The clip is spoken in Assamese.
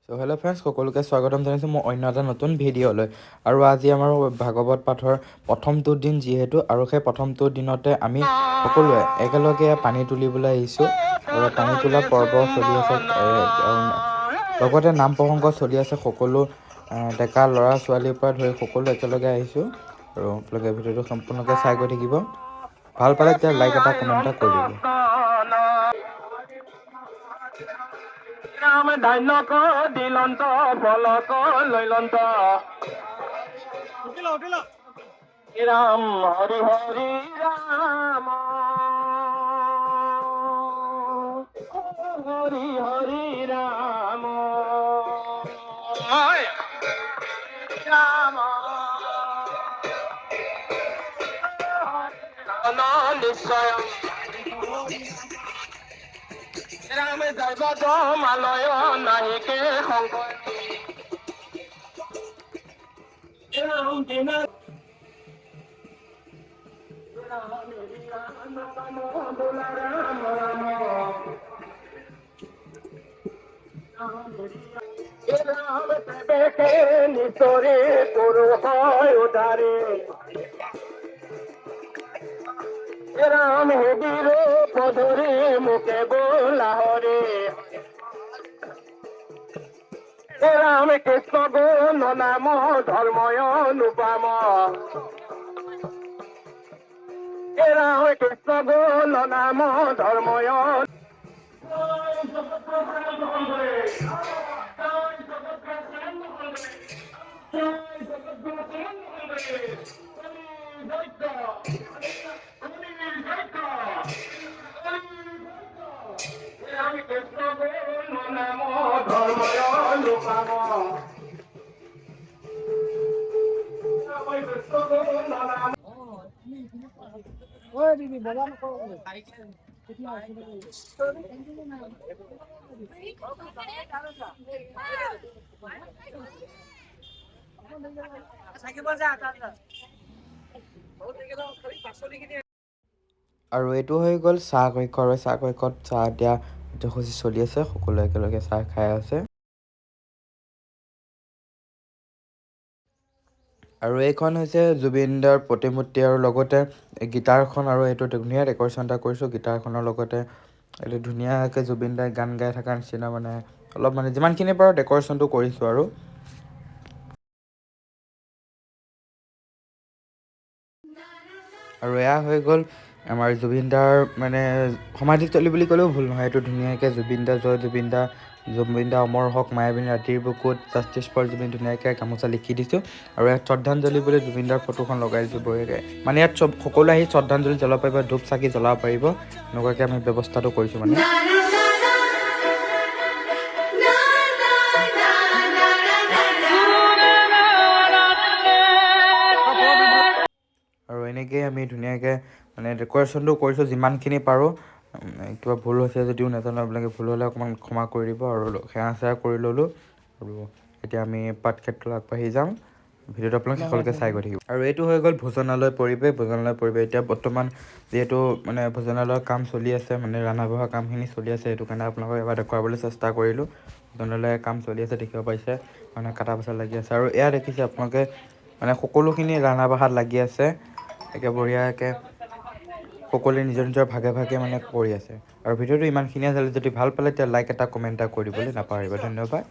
চ' হেল্ল' ফ্ৰেণ্ডছ, সকলোকে স্বাগতম জনাইছোঁ মোৰ অন্য এটা নতুন ভিডিঅ'লৈ। আৰু আজি আমাৰ ভাগৱত পাঠৰ প্ৰথমটো দিন যিহেতু, আৰু সেই প্ৰথমটো দিনতে আমি সকলোৱে একেলগে পানী তুলিবলৈ আহিছোঁ। আৰু পানী তোলা পৰ্ব চলি আছে, লগতে নাম প্ৰসংগ চলি আছে। সকলো ডেকা ল'ৰা ছোৱালীৰ পৰা ধৰি সকলো একেলগে আহিছোঁ। আৰু আপোনালোকে ভিডিঅ'টো সম্পূৰ্ণকৈ চাই গৈ থাকিব। ভাল পালে তেতিয়া লাইক এটা কমেণ্ট এটা কৰি দিব। ৰাম ধান্যক দিলন্ত বলক লৈলন্ত ৰাম হৰি হৰি ৰাম হৰি হৰি ৰাম ৰাম নিশ্চয় ৰাম জগত মালয় নাহিকে শংকৰ রাম দিন নিতরে পুরু হয় উদারে রাম হেদির পদরে মুখে বোলা হরে রাম কৃষ্ণ গুণ নাম ধর্ময় অনুপম রাম কৃষ্ণ গুণ নাম ধর্ময় আৰু এইটো হৈ গ'ল চাহ কক্ষ। আৰু চাহ কক্ষত চাহ দিয়া কাৰ্যসূচী চলি আছে, সকলোৱে একেলগে চাহ খাই আছে। আৰু এইখন হৈছে জুবিনদাৰ প্ৰতিমূৰ্তি, আৰু লগতে গীটাৰখন, আৰু এইটো ধুনীয়া ডেক'ৰেশ্যন এটা কৰিছোঁ গীটাৰখনৰ লগতে। এইটো ধুনীয়াকৈ জুবিনদাই গান গাই থকাৰ নিচিনা, মানে অলপ মানে যিমানখিনি পাৰোঁ ডেক'ৰেশ্যনটো কৰিছোঁ। আৰু এয়া হৈ গ'ল আমাৰ জুবিনদাৰ মানে সমাধিস্থলী বুলি ক'লেও ভুল নহয়। এইটো ধুনীয়াকৈ জুবিনদা জয় জুবিনদা, জুবিনদা অমৰ হওক, মায়াবিনী ৰাতিৰ বুকুত, জাষ্টিছ ফৰ জুবিন, ধুনীয়াকৈ গামোচা লিখি দিছোঁ। আৰু ইয়াত শ্ৰদ্ধাঞ্জলি বুলি জুবিনদাৰ ফটোখন লগাই দিছোঁ বঢ়িয়াকৈ। মানে ইয়াত সকলোৱে আহি শ্ৰদ্ধাঞ্জলি জ্বলাব পাৰিব, ধূপ চাকি জ্বলাব পাৰিব। এনেকুৱাকৈ আমি ব্যৱস্থাটো কৰিছোঁ মানে। আৰু এনেকৈয়ে আমি ধুনীয়াকৈ মানে ডেক'ৰেশ্যনটো কৰিছোঁ যিমানখিনি পাৰোঁ। কিবা ভুল হৈছে যদিও নাজানো, আপোনালোকে ভুল হ'লে অকণমান ক্ষমা কৰি দিব। আৰু সেৱা চেৱা কৰি ল'লোঁ, আৰু এতিয়া আমি পাঠ ক্ষেত্ৰলৈ আগবাঢ়ি যাওঁ। ভিডিঅ'টো আপোনালোকে শেষলৈকে চাই গৈ থাকিব। আৰু এইটো হৈ গ'ল ভোজনালয় পৰিৱেশ। এতিয়া বৰ্তমান যিহেতু মানে ভোজনালয়ৰ কাম চলি আছে, মানে ৰন্ধা বঢ়া কামখিনি চলি আছে, সেইটো কাৰণে আপোনালোকক এবাৰ দেখুৱাবলৈ চেষ্টা কৰিলোঁ। ভোজনালয়ৰ কাম চলি আছে, দেখিব পাৰিছে, মানে কাটা বচা লাগি আছে। আৰু এয়া দেখিছে আপোনালোকে, মানে সকলোখিনি ৰন্ধা বঢ়াত লাগি আছে একে বঢ়িয়াকৈ। সকলোৱে নিজৰ নিজৰ ভাগে ভাগে মানে কৰি আছে। আৰু ভিডিঅ'টো ইমানখিনিয়ে আছিলে। যদি ভাল পালে তেতিয়া লাইক এটা কমেণ্ট এটা কৰি দিবলৈ নাপাহৰিব। ধন্যবাদ।